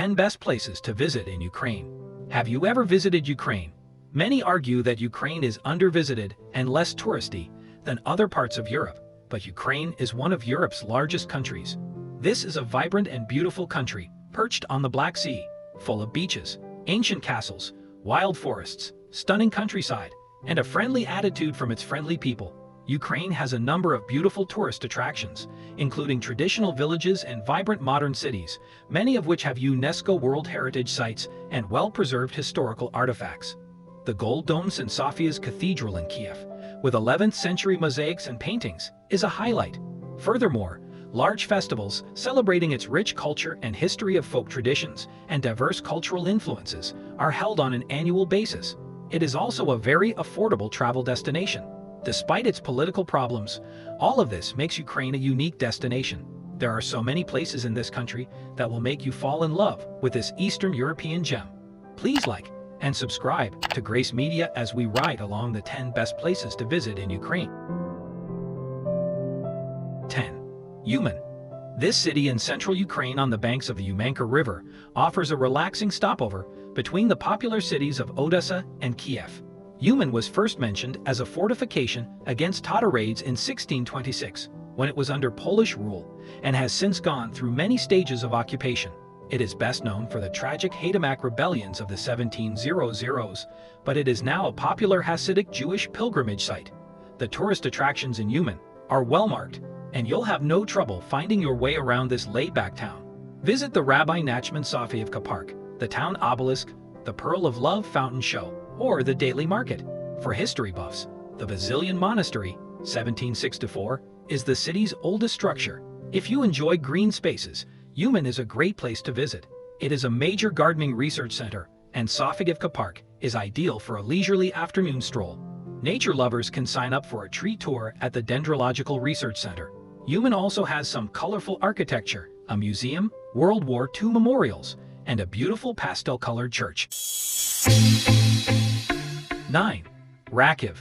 10 best places to visit in Ukraine. Have you ever visited Ukraine? Many argue that Ukraine is undervisited and less touristy than other parts of Europe, but Ukraine is one of Europe's largest countries. This is a vibrant and beautiful country, perched on the Black Sea, full of beaches, ancient castles, wild forests, stunning countryside, and a friendly attitude from its friendly people. Ukraine has a number of beautiful tourist attractions, including traditional villages and vibrant modern cities, many of which have UNESCO World Heritage Sites and well-preserved historical artifacts. The Gold Dome St. Sophia's Cathedral in Kiev, with 11th century mosaics and paintings, is a highlight. Furthermore, large festivals celebrating its rich culture and history of folk traditions and diverse cultural influences are held on an annual basis. It is also a very affordable travel destination. Despite its political problems, all of this makes Ukraine a unique destination. There are so many places in this country that will make you fall in love with this Eastern European gem. Please like and subscribe to Grace Media as we ride along the 10 best places to visit in Ukraine. 10. Uman. This city in central Ukraine on the banks of the Umanka River offers a relaxing stopover between the popular cities of Odessa and Kiev. Uman was first mentioned as a fortification against Tatar raids in 1626, when it was under Polish rule, and has since gone through many stages of occupation. It is best known for the tragic Haydamak rebellions of the 1700s, but it is now a popular Hasidic Jewish pilgrimage site. The tourist attractions in Uman are well marked, and you'll have no trouble finding your way around this laid-back town. Visit the Rabbi Nachman Sofievka Park, the town obelisk, the Pearl of Love fountain show, or the daily market. For history buffs, the Basilian Monastery, 1764, is the city's oldest structure. If you enjoy green spaces, Uman is a great place to visit. It is a major gardening research center, and Sofievka Park is ideal for a leisurely afternoon stroll. Nature lovers can sign up for a tree tour at the Dendrological Research Center. Uman also has some colorful architecture, a museum, World War II memorials, and a beautiful pastel-colored church. 9. Rakiv.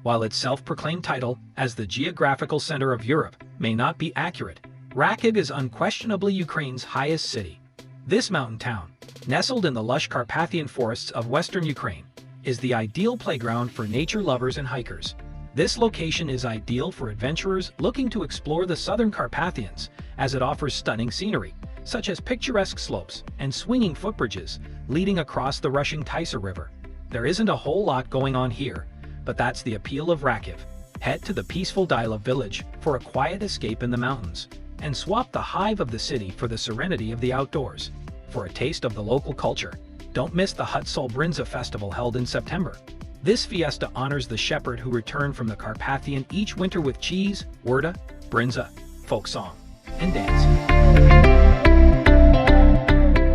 While its self-proclaimed title as the geographical center of Europe may not be accurate, Rakiv is unquestionably Ukraine's highest city. This mountain town, nestled in the lush Carpathian forests of western Ukraine, is the ideal playground for nature lovers and hikers. This location is ideal for adventurers looking to explore the southern Carpathians, as it offers stunning scenery, such as picturesque slopes and swinging footbridges leading across the rushing Tisa River. There isn't a whole lot going on here, but that's the appeal of Rakiv. Head to the peaceful Dila village for a quiet escape in the mountains, and swap the hive of the city for the serenity of the outdoors. For a taste of the local culture, don't miss the Hutsol Brinza festival held in September. This fiesta honors the shepherd who returned from the Carpathian each winter with cheese, wurda, brinza, folk song, and dance.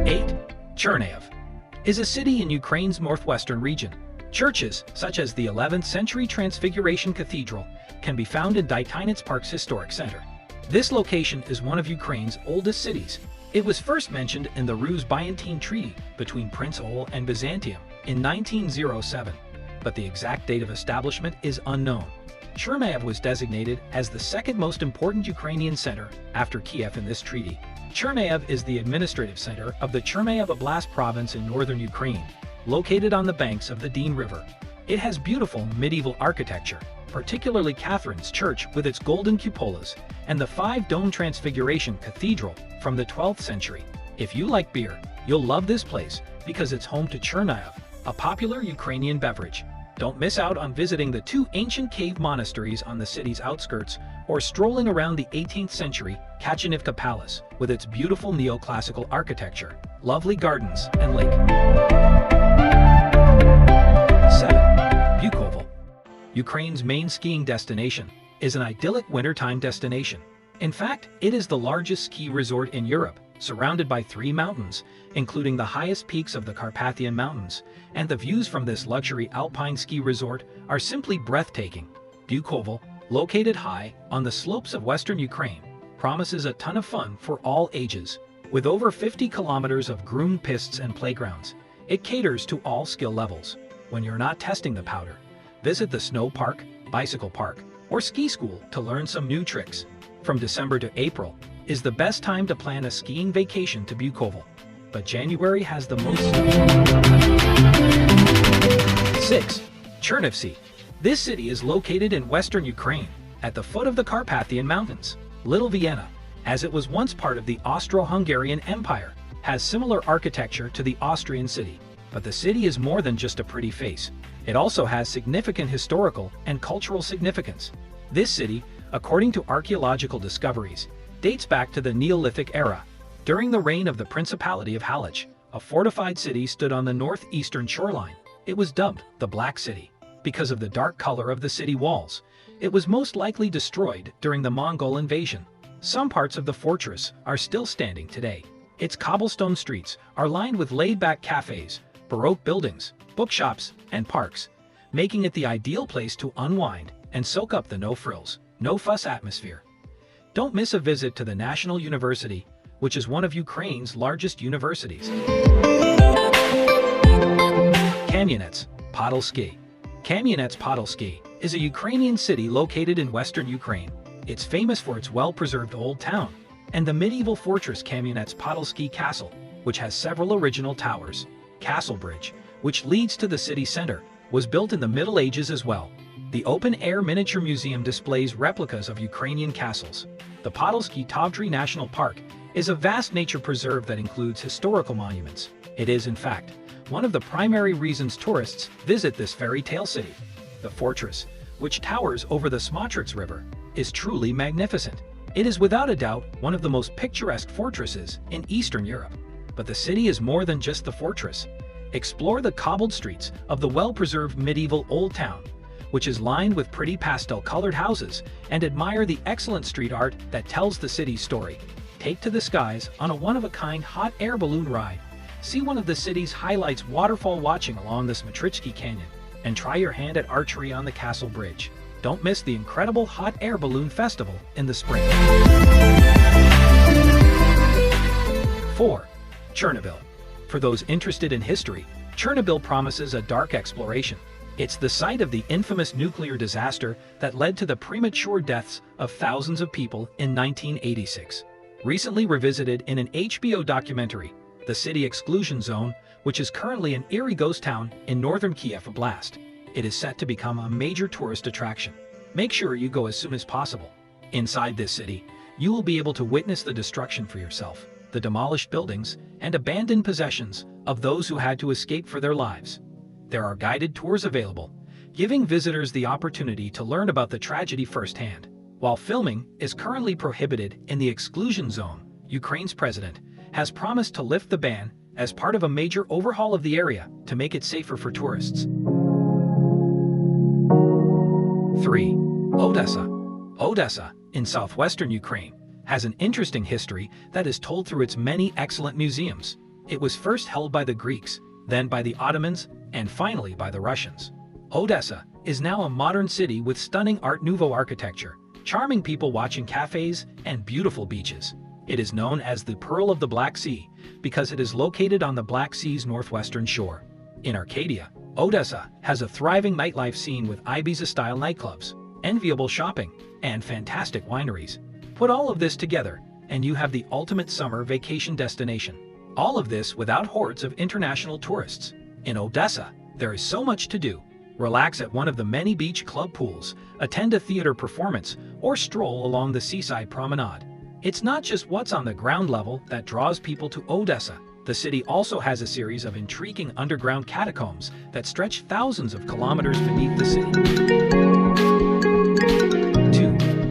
8. Chernihiv is a city in Ukraine's northwestern region. Churches, such as the 11th century Transfiguration Cathedral, can be found in Dytinets Park's historic center. This location is one of Ukraine's oldest cities. It was first mentioned in the Ruse Byzantine Treaty between Prince Ogle and Byzantium in 1907, but the exact date of establishment is unknown. Chernihiv was designated as the second most important Ukrainian center after Kiev in this treaty. Chernihiv is the administrative center of the Chernihiv Oblast province in northern Ukraine, located on the banks of the Dyn River. It has beautiful medieval architecture, particularly Catherine's Church with its golden cupolas, and the five-dome Transfiguration Cathedral from the 12th century. If you like beer, you'll love this place because it's home to Chernihiv, a popular Ukrainian beverage. Don't miss out on visiting the two ancient cave monasteries on the city's outskirts or strolling around the 18th century Kachanivka Palace with its beautiful neoclassical architecture, lovely gardens, and lake. 7. Bukovel. Ukraine's main skiing destination is an idyllic wintertime destination. In fact, it is the largest ski resort in Europe, surrounded by 3 mountains, including the highest peaks of the Carpathian Mountains, and the views from this luxury alpine ski resort are simply breathtaking. Bukovel, located high on the slopes of western Ukraine, promises a ton of fun for all ages. With over 50 kilometers of groomed pistes and playgrounds, it caters to all skill levels. When you're not testing the powder, visit the snow park, bicycle park, or ski school to learn some new tricks. From December to April is the best time to plan a skiing vacation to Bukovel. but January has the most. 6. Chernivtsi. This city is located in western Ukraine, at the foot of the Carpathian Mountains. Little Vienna, as it was once part of the Austro-Hungarian Empire, has similar architecture to the Austrian city. But the city is more than just a pretty face. It also has significant historical and cultural significance. This city, according to archaeological discoveries, dates back to the Neolithic era. During the reign of the Principality of Halych, a fortified city stood on the northeastern shoreline. It was dubbed the Black City because of the dark color of the city walls. It was most likely destroyed during the Mongol invasion. Some parts of the fortress are still standing today. Its cobblestone streets are lined with laid-back cafes, Baroque buildings, bookshops, and parks, making it the ideal place to unwind and soak up the no-frills, no-fuss atmosphere. Don't miss a visit to the National University, which is one of Ukraine's largest universities. Kam'yanets-Podilsky. Kam'yanets-Podilsky is a Ukrainian city located in western Ukraine. It's famous for its well-preserved old town and the medieval fortress Kam'yanets-Podilsky Castle, which has several original towers. Castle Bridge, which leads to the city center, was built in the Middle Ages as well. The open-air miniature museum displays replicas of Ukrainian castles. The Podilsky Tavdry National Park is a vast nature preserve that includes historical monuments. It is, in fact, one of the primary reasons tourists visit this fairy tale city. The fortress, which towers over the Smotrix River, is truly magnificent. It is without a doubt one of the most picturesque fortresses in Eastern Europe. But the city is more than just the fortress. Explore the cobbled streets of the well-preserved medieval Old Town, which is lined with pretty pastel-colored houses, and admire the excellent street art that tells the city's story. Take to the skies on a one-of-a-kind hot air balloon ride. See one of the city's highlights waterfall watching along the Smotryczki Canyon, and try your hand at archery on the Castle Bridge. Don't miss the incredible hot air balloon festival in the spring. 4. Chernobyl. For those interested in history, Chernobyl promises a dark exploration. It's the site of the infamous nuclear disaster that led to the premature deaths of thousands of people in 1986. Recently revisited in an HBO documentary, The City Exclusion Zone, which is currently an eerie ghost town in northern Kiev Oblast. It is set to become a major tourist attraction. Make sure you go as soon as possible. Inside this city, you will be able to witness the destruction for yourself, the demolished buildings, and abandoned possessions of those who had to escape for their lives. There are guided tours available, giving visitors the opportunity to learn about the tragedy firsthand. While filming is currently prohibited in the exclusion zone, Ukraine's president has promised to lift the ban as part of a major overhaul of the area to make it safer for tourists. 3. Odessa. Odessa, in southwestern Ukraine, has an interesting history that is told through its many excellent museums. It was first held by the Greeks, then by the Ottomans, and finally by the Russians. Odessa is now a modern city with stunning Art Nouveau architecture, charming people watching cafes, and beautiful beaches. It is known as the Pearl of the Black Sea because it is located on the Black Sea's northwestern shore. In Arcadia, Odessa has a thriving nightlife scene with Ibiza-style nightclubs, enviable shopping, and fantastic wineries. Put all of this together, and you have the ultimate summer vacation destination. All of this without hordes of international tourists. In Odessa, there is so much to do. Relax at one of the many beach club pools, attend a theater performance, or stroll along the seaside promenade. It's not just what's on the ground level that draws people to Odessa. The city also has a series of intriguing underground catacombs that stretch thousands of kilometers beneath the city. 2.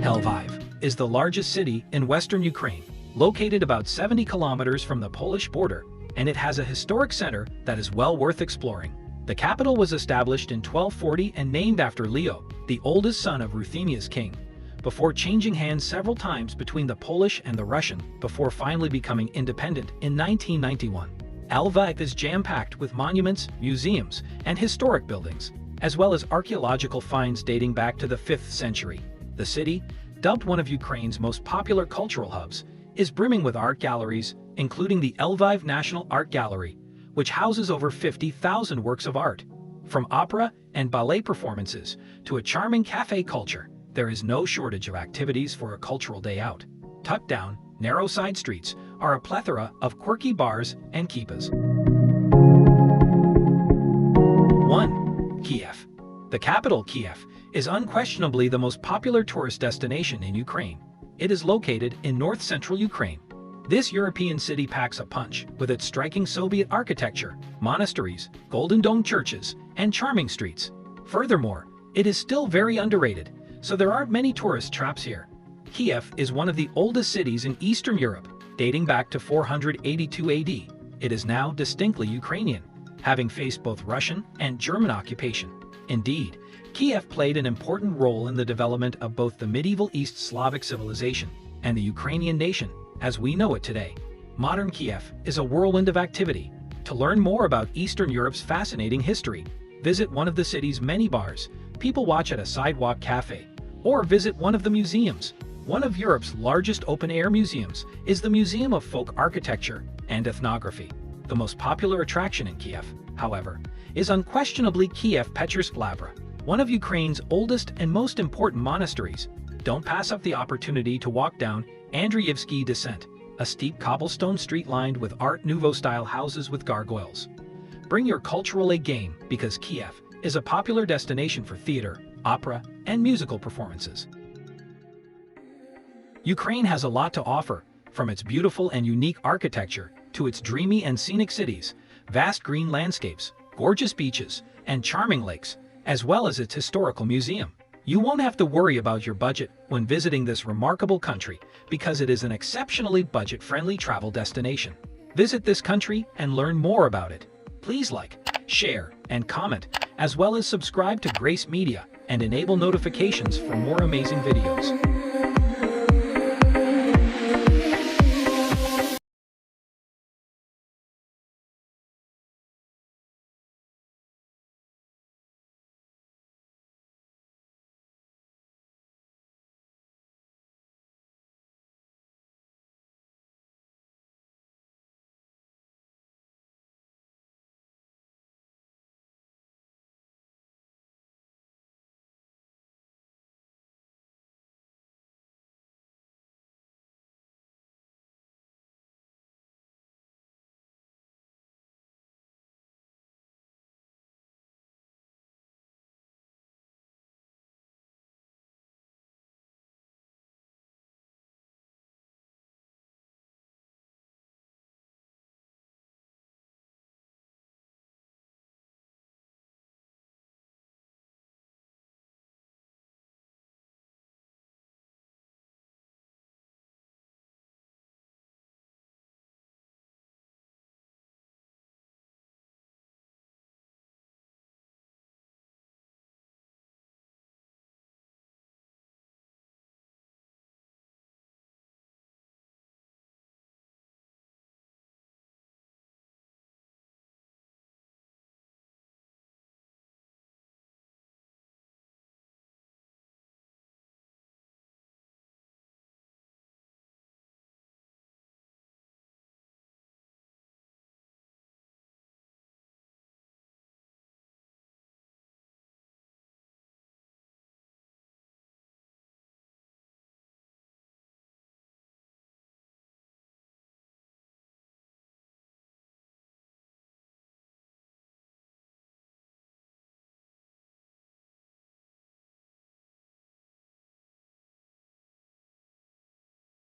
Lviv is the largest city in western Ukraine, located about 70 kilometers from the Polish border, and it has a historic center that is well worth exploring. The capital was established in 1240 and named after Leo, the oldest son of Ruthenia's king, before changing hands several times between the Polish and the Russian before finally becoming independent in 1991. Lviv is jam-packed with monuments, museums, and historic buildings, as well as archaeological finds dating back to the 5th century. The city, dubbed one of Ukraine's most popular cultural hubs, is brimming with art galleries, including the Lviv National Art Gallery, which houses over 50,000 works of art. From opera and ballet performances to a charming cafe culture, there is no shortage of activities for a cultural day out. Tucked down, narrow side streets are a plethora of quirky bars and kibbas. 1. Kiev. The capital, Kiev, is unquestionably the most popular tourist destination in Ukraine. It is located in north-central Ukraine. This European city packs a punch with its striking Soviet architecture, monasteries, golden dome churches, and charming streets. Furthermore, it is still very underrated, so there aren't many tourist traps here. Kiev is one of the oldest cities in Eastern Europe, dating back to 482 AD. It is now distinctly Ukrainian, having faced both Russian and German occupation. Indeed, Kiev played an important role in the development of both the medieval East Slavic civilization and the Ukrainian nation, as we know it today. Modern Kiev is a whirlwind of activity. To learn more about Eastern Europe's fascinating history, visit one of the city's many bars, people watch at a sidewalk cafe, or visit one of the museums. One of Europe's largest open-air museums is the Museum of Folk Architecture and Ethnography. The most popular attraction in Kiev, however, is unquestionably Kiev-Pechersk Lavra, one of Ukraine's oldest and most important monasteries. Don't pass up the opportunity to walk down Andreyevsky Descent, a steep cobblestone street lined with Art Nouveau-style houses with gargoyles. Bring your cultural A game because Kiev is a popular destination for theater, opera, and musical performances. Ukraine has a lot to offer, from its beautiful and unique architecture to its dreamy and scenic cities, vast green landscapes, gorgeous beaches, and charming lakes, as well as its historical museum. You won't have to worry about your budget when visiting this remarkable country because it is an exceptionally budget-friendly travel destination. Visit this country and learn more about it. Please like, share, and comment, as well as subscribe to Grace Media and enable notifications for more amazing videos.